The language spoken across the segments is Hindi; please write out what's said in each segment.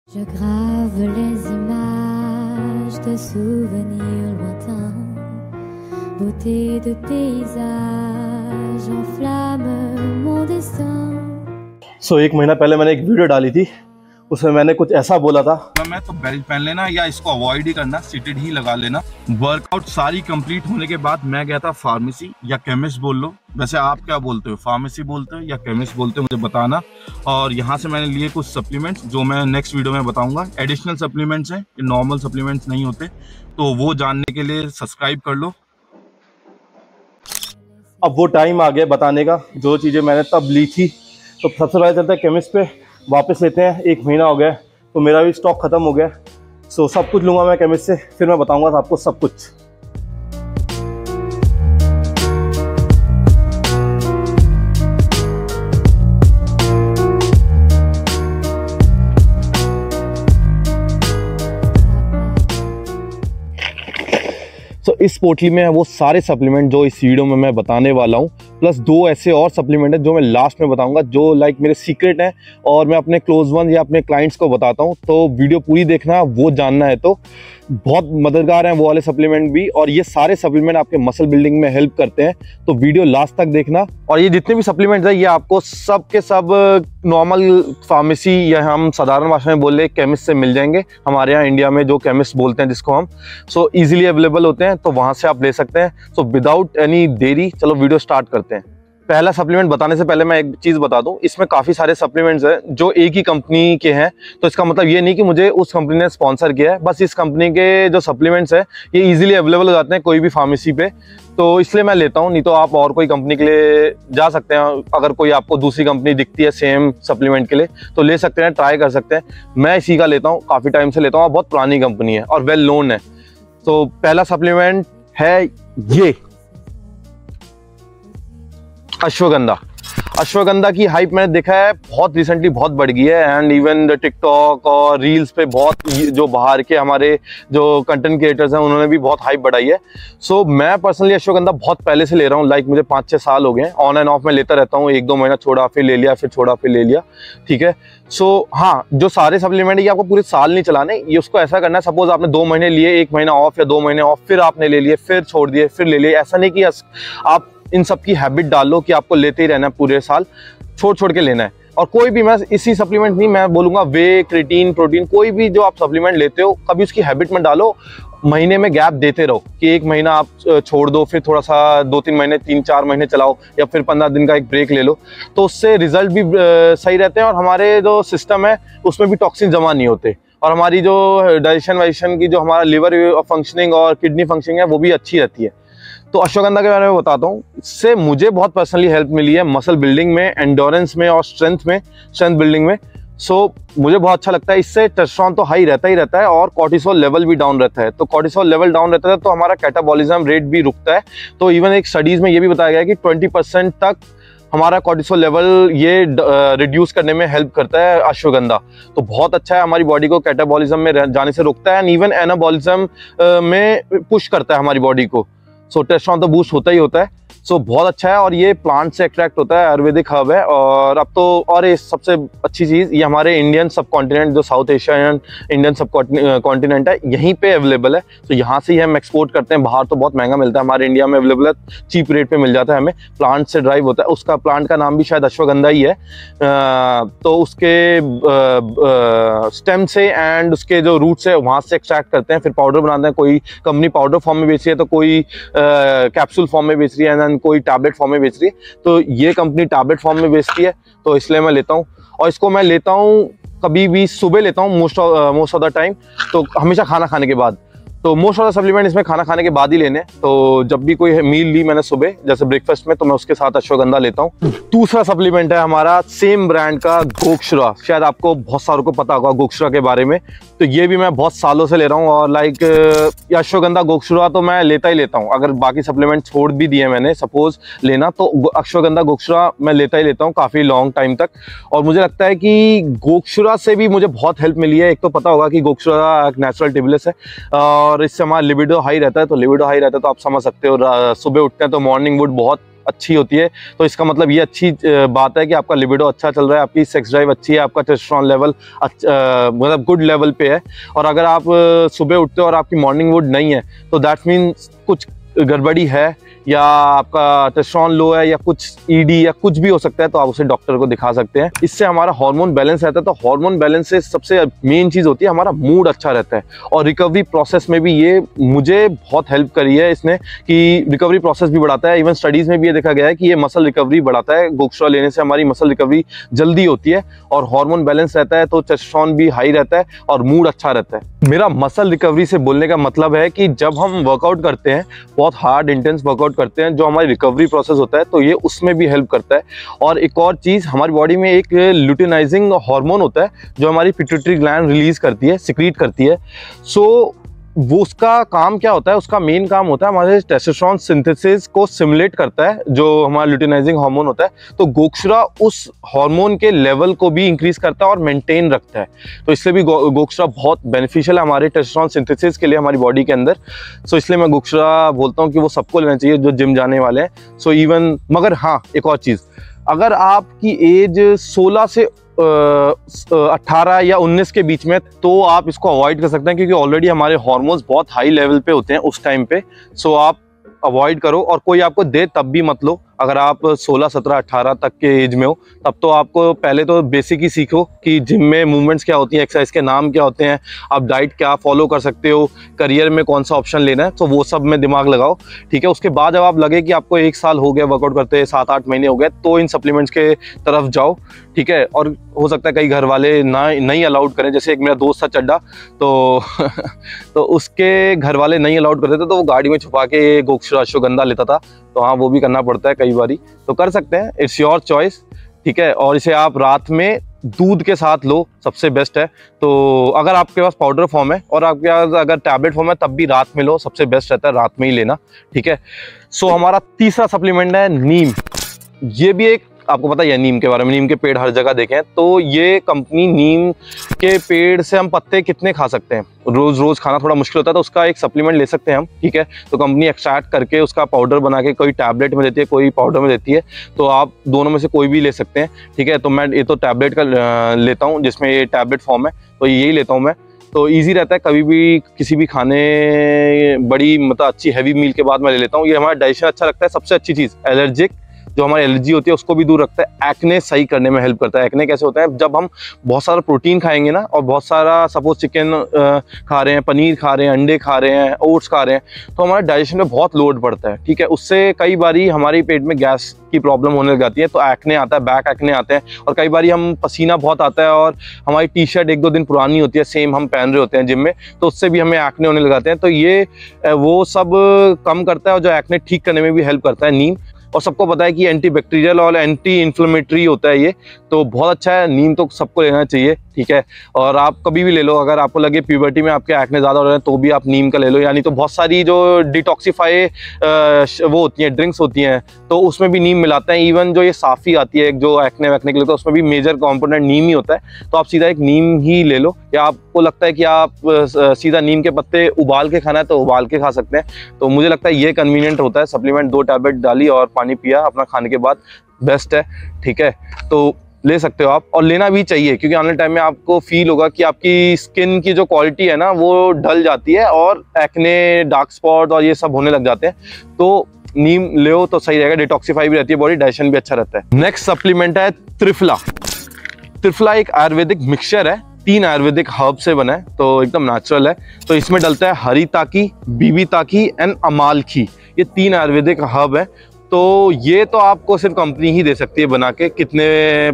Je grave les images de souvenirs lointains, beauté de paysage enflamme mon destin। एक महीना पहले मैंने एक वीडियो डाली थी, उसमें मैंने कुछ ऐसा बोला था, मैं तो बेल्ट पहन लेना या इसको अवॉइड ही करना, सीटेड ही लगा लेना। वर्कआउट सारी कंप्लीट होने के बाद मैं गया था फार्मेसी या केमिस्ट बोल लो, वैसे आप क्या बोलते हो, फार्मेसी बोलते हो या केमिस्ट बोलते हो मुझे बताना। और यहाँ से मैंने लिए कुछ सप्लीमेंट्स जो मैं नेक्स्ट वीडियो में बताऊंगा। एडिशनल सप्लीमेंट्स हैं, नॉर्मल सप्लीमेंट्स नहीं होते, तो वो जानने के लिए सब्सक्राइब कर लो। अब वो टाइम आ गया बताने का, जो चीज़ें मैंने तब ली थी। तो सबसे पहले चलते हैं केमिस्ट पे, वापस लेते हैं। एक महीना हो गया तो मेरा भी स्टॉक ख़त्म हो गया। सब कुछ लूँगा मैं केमिस्ट से, फिर मैं बताऊँगा आपको सब कुछ। इस पोटली में है वो सारे सप्लीमेंट जो इस वीडियो में मैं बताने वाला हूँ, प्लस दो ऐसे और सप्लीमेंट हैं जो मैं लास्ट में बताऊंगा, जो लाइक मेरे सीक्रेट हैं और मैं अपने क्लोज वन या अपने क्लाइंट्स को बताता हूँ। तो वीडियो पूरी देखना, वो जानना है तो बहुत मददगार हैं वो वाले सप्लीमेंट भी। और ये सारे सप्लीमेंट आपके मसल बिल्डिंग में हेल्प करते हैं, तो वीडियो लास्ट तक देखना। और ये जितने भी सप्लीमेंट्स हैं ये आपको सब के सब नॉर्मल फार्मेसी या हम साधारण भाषा में बोल रहे केमिस्ट से मिल जाएंगे। हमारे यहाँ इंडिया में जो केमिस्ट बोलते हैं जिसको हम, ईजिली अवेलेबल होते हैं, तो वहाँ से आप ले सकते हैं। विदाउट एनी देरी चलो वीडियो स्टार्ट करते हैं। पहला सप्लीमेंट बताने से पहले मैं एक चीज़ बता दूं, इसमें काफ़ी सारे सप्लीमेंट्स हैं जो एक ही कंपनी के हैं। तो इसका मतलब ये नहीं कि मुझे उस कंपनी ने स्पॉन्सर किया है, बस इस कंपनी के जो सप्लीमेंट्स हैं ये इजीली अवेलेबल हो जाते हैं कोई भी फार्मेसी पे, तो इसलिए मैं लेता हूं। नहीं तो आप और कोई कंपनी के लिए जा सकते हैं, अगर कोई आपको दूसरी कंपनी दिखती है सेम सप्लीमेंट के लिए तो ले सकते हैं, ट्राई कर सकते हैं। मैं इसी का लेता हूँ, काफ़ी टाइम से लेता हूँ, बहुत पुरानी कंपनी है और वेल नोन है। तो पहला सप्लीमेंट है ये अश्वगंधा। अश्वगंधा की हाइप मैंने देखा है बहुत रिसेंटली बहुत बढ़ गई है, एंड इवन टिकटॉक और रील्स पे बहुत, जो बाहर के हमारे जो कंटेंट क्रिएटर्स हैं उन्होंने भी बहुत हाइप बढ़ाई है। मैं पर्सनली अश्वगंधा बहुत पहले से ले रहा हूँ, लाइक मुझे 5-6 साल हो गए। ऑन एंड ऑफ में लेता रहता हूँ, 1-2 महीना छोड़ा फिर ले लिया, फिर छोड़ा फिर ले लिया, ठीक है। हाँ, जो सारे सप्लीमेंट है ये आपको पूरे साल नहीं चलाने, ये उसको ऐसा करना है, सपोज आपने 2 महीने लिए, 1 महीना ऑफ या 2 महीने ऑफ, फिर आपने ले लिए, फिर छोड़ दिए, फिर ले लिए। ऐसा नहीं कि आप इन सब की हैबिट डाल लो कि आपको लेते ही रहना है पूरे साल, छोड़ के लेना है। और कोई भी, मैं इसी सप्लीमेंट नहीं, मैं बोलूँगा वे, क्रिएटिन, प्रोटीन, कोई भी जो आप सप्लीमेंट लेते हो कभी उसकी हैबिट में डालो। महीने में गैप देते रहो कि 1 महीना आप छोड़ दो, फिर थोड़ा सा 2-3 महीने, 3-4 महीने चलाओ, या फिर 15 दिन का एक ब्रेक ले लो, तो उससे रिजल्ट भी सही रहते हैं और हमारे जो सिस्टम है उसमें भी टॉक्सिन जमा नहीं होते, और हमारी जो डाइजेशन वाइजेशन की, जो हमारा लिवर फंक्शनिंग और किडनी फंक्शनिंग है वो भी अच्छी रहती है। तो अश्वगंधा के बारे में बताता हूँ। इससे मुझे बहुत पर्सनली हेल्प मिली है मसल बिल्डिंग में, एंडोरेंस में और स्ट्रेंथ बिल्डिंग में। मुझे बहुत अच्छा लगता है। इससे टेस्टोस्टेरोन तो हाई रहता ही रहता है और कॉर्टिसोल लेवल भी डाउन रहता है। तो कॉर्टिसोल लेवल डाउन रहता है तो हमारा कैटाबॉलिज्म रेट भी रुकता है। तो इवन एक स्टडीज़ में ये भी बताया गया है कि 20% तक हमारा कॉर्टिसोल लेवल ये रिड्यूस करने में हेल्प करता है अश्वगंधा। तो बहुत अच्छा है, हमारी बॉडी को कैटाबॉलिज्म में जाने से रोकता है, एंड इवन एनाबॉलिज्म में पुश करता है हमारी बॉडी को। टेस्टोस्टेरोन तो बूस्ट होता ही होता है। बहुत अच्छा है, और ये प्लांट से एक्सट्रैक्ट होता है, आयुर्वेदिक हर्ब है। और अब तो और ये सबसे अच्छी चीज़, ये हमारे इंडियन सब कॉन्टिनेंट, जो साउथ एशियन इंडियन सब कॉन्टिनेंट है, यहीं पे अवेलेबल है। यहाँ से ही हम एक्सपोर्ट करते हैं, बाहर तो बहुत महंगा मिलता है, हमारे इंडिया में अवेलेबल है, चीप रेट पे मिल जाता है हमें। प्लांट से ड्राइव होता है, उसका प्लांट का नाम भी शायद अश्वगंधा ही है। तो उसके स्टेम से एंड उसके जो रूट्स है वहाँ से एक्सट्रैक्ट करते हैं, फिर पाउडर बनाते हैं। कोई कंपनी पाउडर फॉर्म में बेच रही है, तो कोई कैप्सूल फॉर्म में बेच रही है, कोई टैबलेट फॉर्म में बेच रही है। तो ये कंपनी टैबलेट फॉर्म में बेचती है, तो इसलिए मैं लेता हूँ। और इसको मैं लेता हूँ कभी भी सुबह लेता हूँ, मोस्ट ऑफ द टाइम, तो हमेशा खाना खाने के बाद। तो मोस्ट ऑफ द सप्लीमेंट इसमें खाना खाने के बाद ही लेने। तो जब भी कोई मील ली मैंने सुबह, जैसे ब्रेकफास्ट में, तो मैं उसके साथ अश्वगंधा लेता हूँ। दूसरा सप्लीमेंट है हमारा सेम ब्रांड का गोक्षुरा। शायद आपको बहुत सारों को पता होगा गोक्षुरा के बारे में। तो ये भी मैं बहुत सालों से ले रहा हूँ, और लाइक अश्वगंधा गोक्षुरा तो मैं लेता ही लेता हूँ। अगर बाकी सप्लीमेंट छोड़ भी दिए मैंने सपोज लेना, तो अश्वगंधा गोक्षुरा मैं लेता ही लेता हूँ काफ़ी लॉन्ग टाइम तक। और मुझे लगता है कि गोक्षुरा से भी मुझे बहुत हेल्प मिली है। एक तो पता होगा कि गोक्षुरा एक नेचुरल टिबुलस है, और इससे हमारा लिबिडो हाई रहता है। तो लिबिडो हाई रहता है तो आप समझ सकते हो, सुबह उठते हैं तो मॉर्निंग वुड बहुत अच्छी होती है, तो इसका मतलब ये अच्छी बात है कि आपका लिबिडो अच्छा चल रहा है, आपकी सेक्स ड्राइव अच्छी है, आपका टेस्टोस्टेरोन लेवल मतलब गुड लेवल पे है। और अगर आप सुबह उठते हो और आपकी मॉर्निंग वुड नहीं है तो दैट मीन्स कुछ गड़बड़ी है, या आपका टेस्टोस्टेरोन लो है, या कुछ ईडी या कुछ भी हो सकता है, तो आप उसे डॉक्टर को दिखा सकते हैं। इससे हमारा हार्मोन बैलेंस रहता है। तो हार्मोन बैलेंस से सबसे मेन चीज़ होती है हमारा मूड अच्छा रहता है। और रिकवरी प्रोसेस में भी ये मुझे बहुत हेल्प करी है इसने, कि रिकवरी प्रोसेस भी बढ़ाता है। इवन स्टडीज़ में भी ये देखा गया है कि ये मसल रिकवरी बढ़ाता है। गोक्षरा लेने से हमारी मसल रिकवरी जल्दी होती है, और हार्मोन बैलेंस रहता है तो टेस्टोस्टेरोन भी हाई रहता है और मूड अच्छा रहता है। मेरा मसल रिकवरी से बोलने का मतलब है कि जब हम वर्कआउट करते हैं, बहुत हार्ड इंटेंस वर्कआउट करते हैं, जो हमारी रिकवरी प्रोसेस होता है, तो ये उसमें भी हेल्प करता है। और एक और चीज़, हमारी बॉडी में एक ल्यूटिनाइजिंग हार्मोन होता है जो हमारी पिट्यूटरी ग्लैंड रिलीज करती है, सिक्रीट करती है। सो वो उसका काम क्या होता है, उसका मेन काम होता है हमारे टेस्टोस्टेरोन सिंथेसिस को सिमुलेट करता है, जो हमारा ल्यूटिनाइजिंग हार्मोन होता है। तो गोक्षरा उस हार्मोन के लेवल को भी इंक्रीज करता है और मेंटेन रखता है। तो इसलिए भी गोक्षरा बहुत बेनिफिशियल है हमारे टेस्टोस्टेरोन सिंथेसिस के लिए हमारी बॉडी के अंदर। सो इसलिए मैं गोक्षरा बोलता हूँ कि वो सबको लेना चाहिए जो जिम जाने वाले हैं। सो इवन, मगर हाँ, एक और चीज़, अगर आपकी एज 16 से 18 या 19 के बीच में, तो आप इसको अवॉइड कर सकते हैं, क्योंकि ऑलरेडी हमारे हार्मोन्स बहुत हाई लेवल पे होते हैं उस टाइम पे। सो आप अवॉइड करो, और कोई आपको दे तब भी मत लो। अगर आप 16, 17, 18 तक के एज में हो, तब तो आपको पहले तो बेसिक ही सीखो कि जिम में मूवमेंट्स क्या होती हैं, एक्सरसाइज के नाम क्या होते हैं, आप डाइट क्या फॉलो कर सकते हो, करियर में कौन सा ऑप्शन लेना है, तो वो सब में दिमाग लगाओ, ठीक है। उसके बाद जब आप लगे कि आपको 1 साल हो गया वर्कआउट करते, 7-8 महीने हो गए, तो इन सप्लीमेंट्स के तरफ जाओ, ठीक है। और हो सकता है कई घर वाले नहीं अलाउड करें, जैसे एक मेरा दोस्त था चड्डा, तो उसके घर वाले नहीं अलाउड करते थे, तो वो गाड़ी में छुपा के गोक्षरा अश्वगंधा लेता था। तो हाँ, वो भी करना पड़ता है कई बारी, तो कर सकते हैं, इट्स योर चॉइस, ठीक है। और इसे आप रात में दूध के साथ लो, सबसे बेस्ट है। तो अगर आपके पास पाउडर फॉर्म है और आपके पास अगर टैबलेट फॉर्म है, तब भी रात में लो, सबसे बेस्ट रहता है रात में ही लेना, ठीक है। सो हमारा तीसरा सप्लीमेंट है नीम। ये भी एक, आपको पता है नीम के बारे में, नीम के पेड़ हर जगह देखें, तो ये कंपनी नीम के पेड़ से हम पत्ते कितने खा सकते हैं, रोज रोज खाना थोड़ा मुश्किल होता है, तो उसका एक सप्लीमेंट ले सकते हैं हम, ठीक है। तो कंपनी एक्सट्रैक्ट करके उसका पाउडर बना के कोई टैबलेट में देती है, कोई पाउडर में देती है, तो आप दोनों में से कोई भी ले सकते हैं, ठीक है। तो मैं ये तो टैबलेट का लेता हूँ, जिसमें ये टैबलेट फॉर्म है, तो यही लेता हूँ मैं। तो ईजी रहता है, कभी भी किसी भी खाने बड़ी मतलब अच्छी हैवी मील के बाद मैं ले लेता हूँ। ये हमारा डाइजेशन अच्छा रखता है। सबसे अच्छी चीज़, एलर्जिक जो हमारी एलर्जी होती है उसको भी दूर रखता है। एक्ने सही करने में हेल्प करता है। एक्ने कैसे होता है, जब हम बहुत सारा प्रोटीन खाएंगे ना, और बहुत सारा सपोज चिकन खा रहे हैं, पनीर खा रहे हैं, अंडे खा रहे हैं, ओट्स खा रहे हैं, तो हमारे डाइजेशन में बहुत लोड पड़ता है, ठीक है। उससे कई बारी हमारे पेट में गैस की प्रॉब्लम होने लग जाती है, तो एक्ने आता है, बैक एक्ने आते हैं, और कई बारी हम पसीना बहुत आता है और हमारी टी शर्ट 1-2 दिन पुरानी होती है, सेम हम पहन रहे होते हैं जिम में, तो उससे भी हमें एक्ने होने लग जाते हैं। तो ये वो सब कम करता है, और जो एक्ने ठीक करने में भी हेल्प करता है नीम। और सबको पता है कि एंटी बैक्टीरियल और एंटी इन्फ्लेमेटरी होता है ये, तो बहुत अच्छा है। नीम तो सबको लेना चाहिए, ठीक है। और आप कभी भी ले लो, अगर आपको लगे प्यूबर्टी में आपके एक्ने ज़्यादा हो रहे हैं, तो भी आप नीम का ले लो। यानी तो बहुत सारी जो डिटॉक्सीफाई वो होती हैं, ड्रिंक्स होती हैं, तो उसमें भी नीम मिलाते हैं। इवन जो ये साफ़ी आती है जो एक्ने वैक्ने के लिए, तो उसमें भी मेजर कॉम्पोनेंट नीम ही होता है। तो आप सीधा एक नीम ही ले लो, या आपको लगता है कि आप सीधा नीम के पत्ते उबाल के खाना है तो उबाल के खा सकते हैं। तो मुझे लगता है ये कन्वीनियंट होता है। सप्लीमेंट 2 टैबलेट डाली और पानी पिया अपना खाने के बाद, बेस्ट है, ठीक है। तो ले सकते हो आप, और लेना भी चाहिए, क्योंकि आने टाइम में आपको फील होगा कि आपकी स्किन की जो क्वालिटी है ना, वो ढल जाती है, और एक्ने, डार्क स्पॉट और ये सब होने लग जाते हैं। तो नीम ले तो सही रहेगा, डिटॉक्सीफाई भी रहती है बॉडी, डाइजेशन भी अच्छा रहता है। नेक्स्ट सप्लीमेंट है त्रिफला। त्रिफला एक आयुर्वेदिक मिक्सचर है, 3 आयुर्वेदिक हर्ब से बना है, तो एकदम नेचुरल है। तो इसमें डलता है हरी ताकी, बीबी ताकी एंड अमालखी, ये 3 आयुर्वेदिक हर्ब है। तो ये तो आपको सिर्फ कंपनी ही दे सकती है बना के, कितने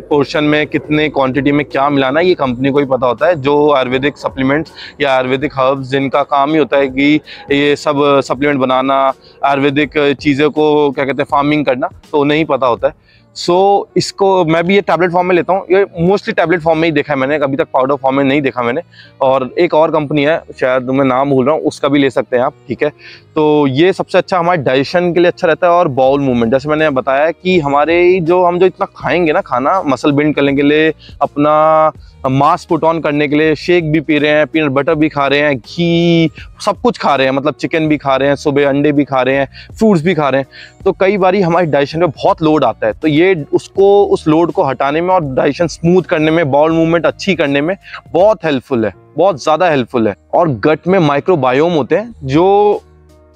पोर्शन में, कितने क्वांटिटी में क्या मिलाना है, ये कंपनी को ही पता होता है। जो आयुर्वेदिक सप्लीमेंट्स या आयुर्वेदिक हर्ब्स जिनका काम ही होता है कि ये सब सप्लीमेंट बनाना, आयुर्वेदिक चीज़ों को क्या कहते हैं फार्मिंग करना, तो उन्हें ही पता होता है। सो इसको मैं भी ये टैबलेट फॉर्म में लेता हूँ। ये मोस्टली टैबलेट फॉर्म में ही देखा है मैंने, कभी तक पाउडर फॉर्म में नहीं देखा मैंने। और एक और कंपनी है, शायद मैं नाम भूल रहा हूँ, उसका भी ले सकते हैं आप, ठीक है। तो ये सबसे अच्छा हमारे डाइजेशन के लिए अच्छा रहता है। और बाउल मूवमेंट, जैसे मैंने बताया कि हमारे हम जो इतना खाएंगे ना खाना, मसल बिल्ड करने के लिए, अपना मास पुट ऑन करने के लिए शेक भी पी रहे हैं, पीनट बटर भी खा रहे हैं, घी सब कुछ खा रहे हैं, मतलब चिकन भी खा रहे हैं, सुबह अंडे भी खा रहे हैं, फ्रूट्स भी खा रहे हैं, तो कई बारी हमारी डाइजेशन में बहुत लोड आता है। तो ये उसको उस लोड को हटाने में और डाइजेशन स्मूथ करने में, बाउल मूवमेंट अच्छी करने में बहुत हेल्पफुल है, बहुत ज़्यादा हेल्पफुल है। और गट में माइक्रोबायोम होते हैं जो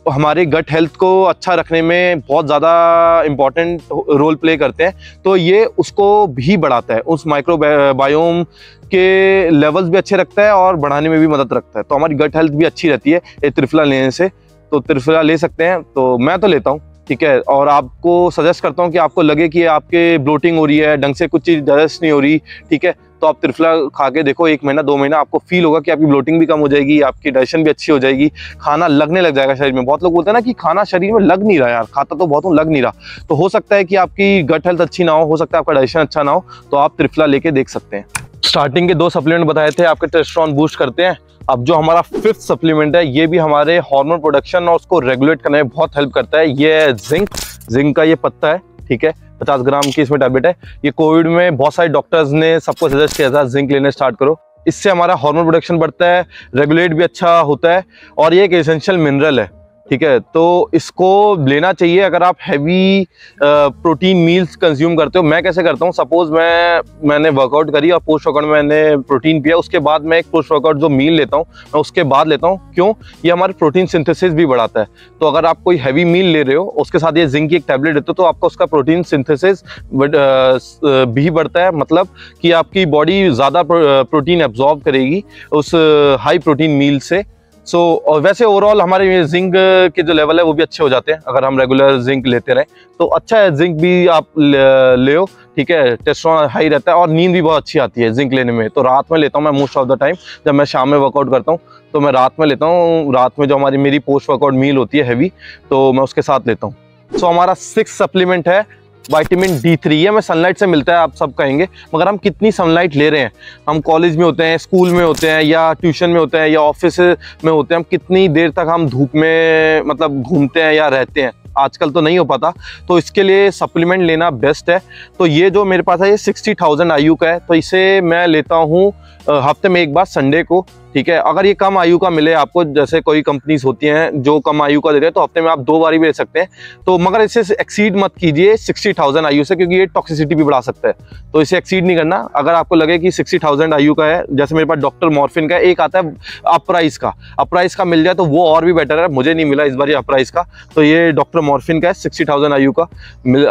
हमारे गट हेल्थ को अच्छा रखने में बहुत ज़्यादा इम्पॉर्टेंट रोल प्ले करते हैं, तो ये उसको भी बढ़ाता है, उस माइक्रोबायोम के लेवल्स भी अच्छे रखता है और बढ़ाने में भी मदद रखता है। तो हमारी गट हेल्थ भी अच्छी रहती है ये त्रिफला लेने से। तो त्रिफला ले सकते हैं, तो मैं तो लेता हूँ, ठीक है। और आपको सजेस्ट करता हूँ कि आपको लगे कि आपके ब्लोटिंग हो रही है, ढंग से कुछ चीज़ डाइजेस्ट नहीं हो रही, ठीक है, तो आप त्रिफला खा के देखो 1 महीना 2 महीना, आपको फील होगा कि आपकी ब्लोटिंग भी कम हो जाएगी, आपकी डाइजेशन भी अच्छी हो जाएगी, खाना लगने लग जाएगा शरीर में। बहुत लोग बोलते हैं ना कि खाना शरीर में लग नहीं रहा यार, खाता तो बहुत हूँ लग नहीं रहा, तो हो सकता है कि आपकी गट हेल्थ अच्छी ना हो सकता है आपका डाइजेशन अच्छा ना हो, तो आप त्रिफला लेके देख सकते हैं। स्टार्टिंग के 2 सप्लीमेंट बताए थे, आपके टेस्टोस्टेरोन बूस्ट करते हैं। अब जो हमारा 5th सप्लीमेंट है, ये भी हमारे हार्मोन प्रोडक्शन और उसको रेगुलेट करने में बहुत हेल्प करता है। ये है जिंक का ये पत्ता है, ठीक है, 50 ग्राम की इसमें टैबलेट है। ये कोविड में बहुत सारे डॉक्टर्स ने सबको सजेस्ट किया था जिंक लेने स्टार्ट करो, इससे हमारा हार्मोन प्रोडक्शन बढ़ता है, रेगुलेट भी अच्छा होता है, और ये एक एसेंशियल मिनरल है, ठीक है। तो इसको लेना चाहिए अगर आप हैवी प्रोटीन मील्स कंज्यूम करते हो। मैं कैसे करता हूँ, सपोज मैंने वर्कआउट करी और पोस्ट वर्कआउट में मैंने प्रोटीन पिया, उसके बाद मैं एक पोस्ट वर्कआउट जो मील लेता हूँ मैं उसके बाद लेता हूँ। क्यों? ये हमारे प्रोटीन सिंथेसिस भी बढ़ाता है। तो अगर आप कोई हैवी मील ले रहे हो उसके साथ ये जिंक की एक टैबलेट लेते हो, तो आपका उसका प्रोटीन सिंथेसिस भी बढ़ता है, मतलब कि आपकी बॉडी ज़्यादा प्रोटीन एब्जॉर्ब करेगी उस हाई प्रोटीन मील से। और वैसे ओवरऑल हमारे जिंक के जो लेवल है वो भी अच्छे हो जाते हैं अगर हम रेगुलर जिंक लेते रहें, तो अच्छा है, जिंक भी आप ले, ठीक है। टेस्टोस्टेरोन हाई रहता है और नींद भी बहुत अच्छी आती है जिंक लेने में। तो रात में लेता हूँ मैं मोस्ट ऑफ द टाइम, जब मैं शाम में वर्कआउट करता हूँ तो मैं रात में लेता हूँ। रात में जो मेरी पोस्ट वर्कआउट मील होती है हैवी, तो मैं उसके साथ लेता हूँ। सो हमारा 6th सप्लीमेंट है विटामिन D3। ये हमें सनलाइट से मिलता है, आप सब कहेंगे, मगर हम कितनी सनलाइट ले रहे हैं? हम कॉलेज में होते हैं, स्कूल में होते हैं, या ट्यूशन में होते हैं, या ऑफिस में होते हैं, हम कितनी देर तक हम धूप में मतलब घूमते हैं या रहते हैं? आजकल तो नहीं हो पाता, तो इसके लिए सप्लीमेंट लेना बेस्ट है। तो ये जो मेरे पास है ये 60,000 IU का है, तो इसे मैं लेता हूँ हफ्ते में एक बार संडे को, ठीक है। अगर ये कम आयु का मिले आपको, जैसे कोई कंपनीज होती हैं जो कम आयु का देते हैं, तो हफ्ते में आप 2 बार भी ले सकते हैं। तो मगर इसे एक्सीड मत कीजिए 60,000 IU से, क्योंकि ये टॉक्सिसिटी भी बढ़ा सकता है, तो इसे एक्सीड नहीं करना। अगर आपको लगे कि 60,000 IU का है, जैसे मेरे पास डॉक्टर मॉर्फिन का एक आता है अपराइज का मिल जाए तो वो और भी बेटर है। मुझे नहीं मिला इस बार ये अपराइज का, तो ये डॉक्टर मॉर्फिन का है 60,000 IU का,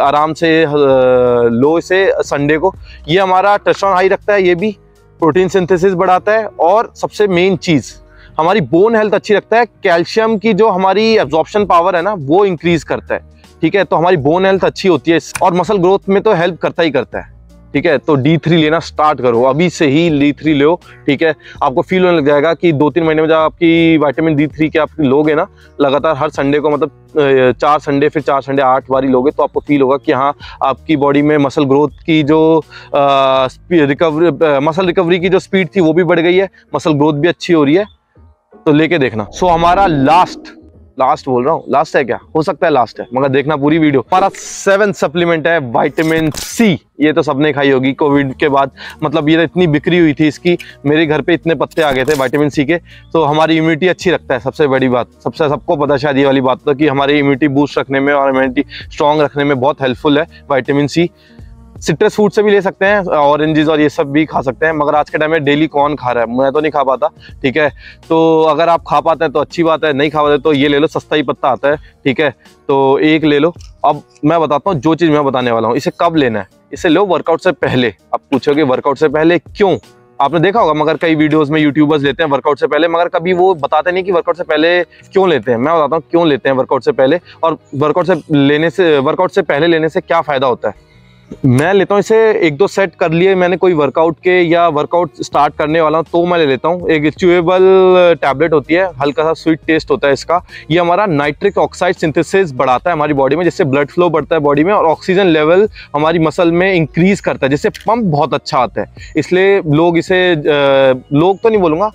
आराम से लो इसे संडे को। ये हमारा टेस्टोस्टेरोन हाई रखता है, ये भी प्रोटीन सिंथेसिस बढ़ाता है, और सबसे मेन चीज हमारी बोन हेल्थ अच्छी रखता है। कैल्शियम की जो हमारी एब्जॉर्प्शन पावर है ना, वो इंक्रीज करता है, ठीक है। तो हमारी बोन हेल्थ अच्छी होती है और मसल ग्रोथ में तो हेल्प करता ही करता है, ठीक है। तो D3 लेना स्टार्ट करो, अभी से ही D3 लो, ठीक है। आपको फील होने लग जाएगा कि 2-3 महीने में जब आपकी विटामिन D3 के आप लोगे ना लगातार हर संडे को, मतलब 4 संडे, फिर 4 संडे 8 बारी लोगे, तो आपको फील होगा कि हाँ आपकी बॉडी में मसल ग्रोथ की जो मसल रिकवरी की जो स्पीड थी वो भी बढ़ गई है, मसल ग्रोथ भी अच्छी हो रही है। तो लेके देखना। सो हमारा लास्ट बोल रहा हूँ, लास्ट है क्या? हो सकता है लास्ट है, मगर देखना पूरी वीडियो। हमारा 7th सप्लीमेंट है विटामिन C। ये तो सबने खाई होगी कोविड के बाद, मतलब ये इतनी बिक्री हुई थी इसकी, मेरे घर पे इतने पत्ते आ गए थे विटामिन C के। तो हमारी इम्यूनिटी अच्छी रखता है, सबसे बड़ी बात, सबको पता शायद ये वाली बात, तो कि हमारी इम्यूनिटी बूस्ट रखने में और इम्यूनिटी स्ट्रॉन्ग रखने में बहुत हेल्पफुल है विटामिन C। सिट्रस फ्रूट से भी ले सकते हैं, ऑरेंजेस और ये सब भी खा सकते हैं, मगर आज के टाइम में डेली कौन खा रहा है? मैं तो नहीं खा पाता, ठीक है। तो अगर आप खा पाते हैं तो अच्छी बात है, नहीं खा पाते तो ये ले लो, सस्ता ही पत्ता आता है, ठीक है। तो एक ले लो। अब मैं बताता हूँ जो चीज़ मैं बताने वाला हूँ, इसे कब लेना है? इसे लो वर्कआउट से पहले। आप पूछोगे वर्कआउट से पहले क्यों? आपने देखा होगा मगर कई वीडियोस में यूट्यूबर्स लेते हैं वर्कआउट से पहले, मगर कभी वो बताते नहीं कि वर्कआउट से पहले क्यों लेते हैं। मैं बताता हूँ क्यों लेते हैं वर्कआउट से पहले, और वर्कआउट से पहले लेने से क्या फ़ायदा होता है। मैं लेता हूँ इसे 1-2 सेट कर लिए मैंने कोई वर्कआउट के, या वर्कआउट स्टार्ट करने वाला हूँ, तो मैं ले लेता हूँ। एक च्यूएबल टैबलेट होती है, हल्का सा स्वीट टेस्ट होता है इसका। ये हमारा नाइट्रिक ऑक्साइड सिंथेसिस बढ़ाता है हमारी बॉडी में, जिससे ब्लड फ्लो बढ़ता है बॉडी में, और ऑक्सीजन लेवल हमारी मसल में इंक्रीज करता है, जिससे पंप बहुत अच्छा आता है। इसलिए लोग इसे लोग तो नहीं बोलूँगा,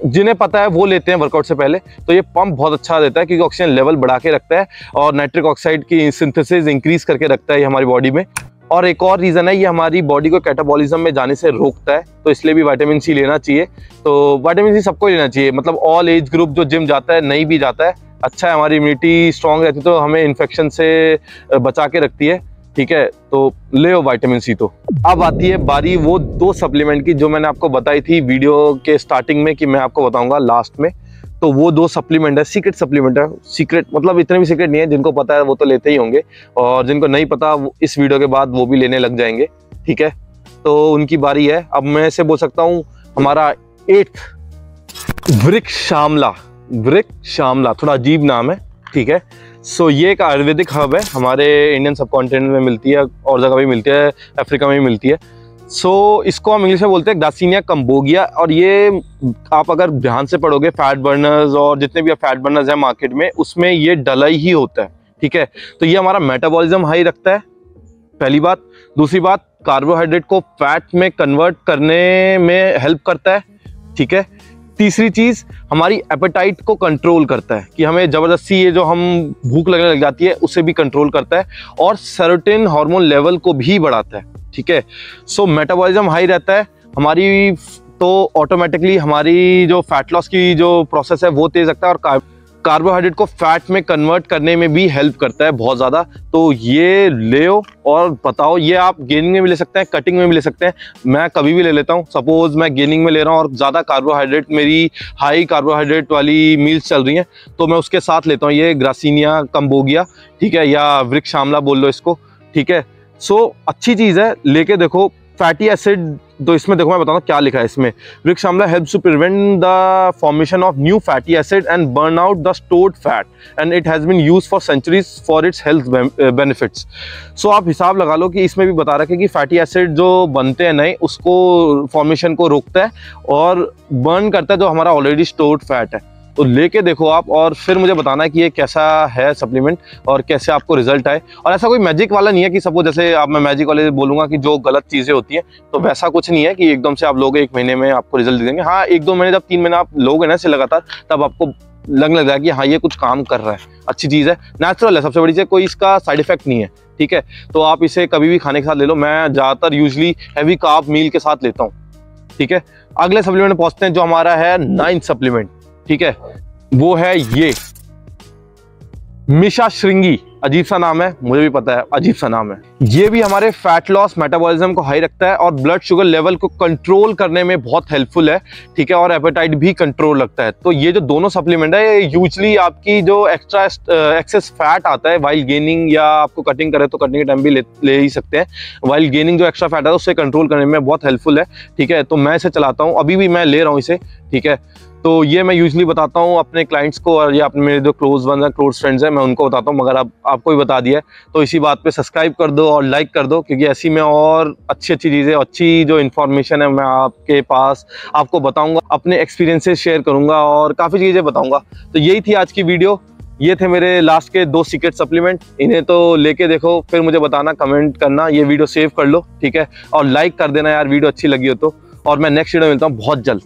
जिन्हें पता है वो लेते हैं वर्कआउट से पहले। तो ये पंप बहुत अच्छा देता है, क्योंकि ऑक्सीजन लेवल बढ़ा के रखता है और नाइट्रिक ऑक्साइड की सिंथेसिस इंक्रीज करके रखता है ये हमारी बॉडी में। और एक और रीज़न है, ये हमारी बॉडी को कैटाबॉलिज्म में जाने से रोकता है, तो इसलिए भी विटामिन सी लेना चाहिए। तो विटामिन सी सबको लेना चाहिए, मतलब ऑल एज ग्रुप, जो जिम जाता है नहीं भी जाता है, अच्छा है, हमारी इम्यूनिटी स्ट्रांग रहती है, तो हमें इन्फेक्शन से बचा के रखती है। ठीक है, तो ले लो विटामिन सी। तो अब आती है बारी वो 2 सप्लीमेंट की जो मैंने आपको बताई थी वीडियो के स्टार्टिंग में कि मैं आपको बताऊंगा लास्ट में। तो वो 2 सप्लीमेंट है, सीक्रेट सप्लीमेंट है। सीक्रेट मतलब इतने भी सीक्रेट नहीं है, जिनको पता है वो तो लेते ही होंगे, और जिनको नहीं पता इस वीडियो के बाद वो भी लेने लग जाएंगे। ठीक है, तो उनकी बारी है। अब मैं ऐसे बोल सकता हूँ हमारा 8th वृक्ष आमला, थोड़ा अजीब नाम है। ठीक है, सो ये एक आयुर्वेदिक हर्ब है, हमारे इंडियन सबकॉन्टिनेंट में मिलती है, और जगह भी मिलती है, अफ्रीका में भी मिलती है। सो इसको हम इंग्लिश में बोलते हैं ग्रासिनिया कंबोगिया। और ये आप अगर ध्यान से पढ़ोगे, फैट बर्नर्स और जितने भी फैट बर्नर्स हैं मार्केट में, उसमें ये डला ही होता है। ठीक है, तो ये हमारा मेटाबॉलिज्म हाई रखता है, पहली बात। दूसरी बात, कार्बोहाइड्रेट को फैट में कन्वर्ट करने में हेल्प करता है। ठीक है, तीसरी चीज, हमारी एपेटाइट को कंट्रोल करता है, कि हमें जबरदस्ती ये जो हम भूख लगने लग जाती है उसे भी कंट्रोल करता है, और सेरोटोनिन हार्मोन लेवल को भी बढ़ाता है। ठीक है, सो मेटाबॉलिज्म हाई रहता है हमारी, तो ऑटोमेटिकली हमारी जो फैट लॉस की जो प्रोसेस है वो तेज रखता है, और कार्बोहाइड्रेट को फैट में कन्वर्ट करने में भी हेल्प करता है बहुत ज़्यादा। तो ये ले और बताओ, ये आप गेनिंग में भी ले सकते हैं, कटिंग में भी ले सकते हैं। मैं कभी भी ले लेता हूँ। सपोज मैं गेनिंग में ले रहा हूँ और ज़्यादा कार्बोहाइड्रेट, मेरी हाई कार्बोहाइड्रेट वाली मील्स चल रही हैं, तो मैं उसके साथ लेता हूँ ये ग्रासिनिया कंबोगिया। ठीक है, या वृक्ष आमला बोल लो इसको। ठीक है, सो अच्छी चीज़ है, लेके देखो। फैटी एसिड, तो इसमें देखो मैं बताऊंगा क्या लिखा है इसमें। Vriksh amla helps to prevent the formation of new fatty acid and burn out the stored fat, and it has been used for centuries for its health benefits. So आप हिसाब लगा लो कि इसमें भी बता रखा है कि फैटी एसिड जो बनते हैं नए, उसको फॉर्मेशन को रोकता है और बर्न करता है जो हमारा ऑलरेडी स्टोर्ड फैट है। तो लेके देखो आप, और फिर मुझे बताना है कि ये कैसा है सप्लीमेंट और कैसे आपको रिजल्ट आए। और ऐसा कोई मैजिक वाला नहीं है कि सपोज जैसे आप, मैं मैजिक वाले बोलूंगा कि जो गलत चीजें होती हैं, तो वैसा कुछ नहीं है कि एकदम से आप लोग 1 महीने में आपको रिजल्ट देंगे। हाँ, 1-2 महीने, जब 3 महीने आप लोगे ना इसे लगातार, तब आपको लगने लग जाएगा कि हाँ ये कुछ काम कर रहा है, अच्छी चीज़ है, नेचुरल है, सबसे बड़ी चीज़, कोई इसका साइड इफेक्ट नहीं है। ठीक है, तो आप इसे कभी भी खाने के साथ ले लो। मैं ज़्यादातर यूजली हैवी कार्ब मील के साथ लेता हूँ। ठीक है, अगले सप्लीमेंट में पहुंचते हैं जो हमारा है 9th सप्लीमेंट। ठीक है, वो है ये मिशा श्रृंगी। अजीब सा नाम है, मुझे भी पता है, अजीब सा नाम है। ये भी हमारे फैट लॉस, मेटाबॉलिज्म को हाई रखता है और ब्लड शुगर लेवल को कंट्रोल करने में बहुत हेल्पफुल है। ठीक है, और एपेटाइट भी कंट्रोल रखता है। तो ये जो दोनों सप्लीमेंट है, ये यूजली आपकी जो एक्स्ट्रा एक्सेस फैट आता है वाइल गेनिंग, या आपको कटिंग करे तो कटिंग के टाइम भी ले ही सकते हैं, वाइल गेनिंग जो एक्स्ट्रा फैट आता है उससे कंट्रोल करने में बहुत हेल्पफुल है। ठीक है, तो मैं इसे चलाता हूँ, अभी भी मैं ले रहा हूँ इसे। ठीक है, तो ये मैं यूजली बताता हूँ अपने क्लाइंट्स को, और या अपने मेरे जो क्लोज वन है, क्लोज फ्रेंड्स हैं, मैं उनको बताता हूँ। मगर आपको भी बता दिया है, तो इसी बात पे सब्सक्राइब कर दो और लाइक कर दो, क्योंकि ऐसी में और अच्छी चीज़ें, अच्छी जो इन्फॉर्मेशन है मैं आपके पास आपको बताऊँगा, अपने एक्सपीरियंसेस शेयर करूँगा और काफ़ी चीज़ें बताऊँगा। तो यही थी आज की वीडियो। ये थे मेरे लास्ट के 2 सीक्रेट सप्लीमेंट। इन्हें तो लेके देखो, फिर मुझे बताना, कमेंट करना, ये वीडियो सेव कर लो। ठीक है, और लाइक कर देना यार वीडियो अच्छी लगी हो तो। और मैं नेक्स्ट वीडियो में मिलता हूँ बहुत जल्द।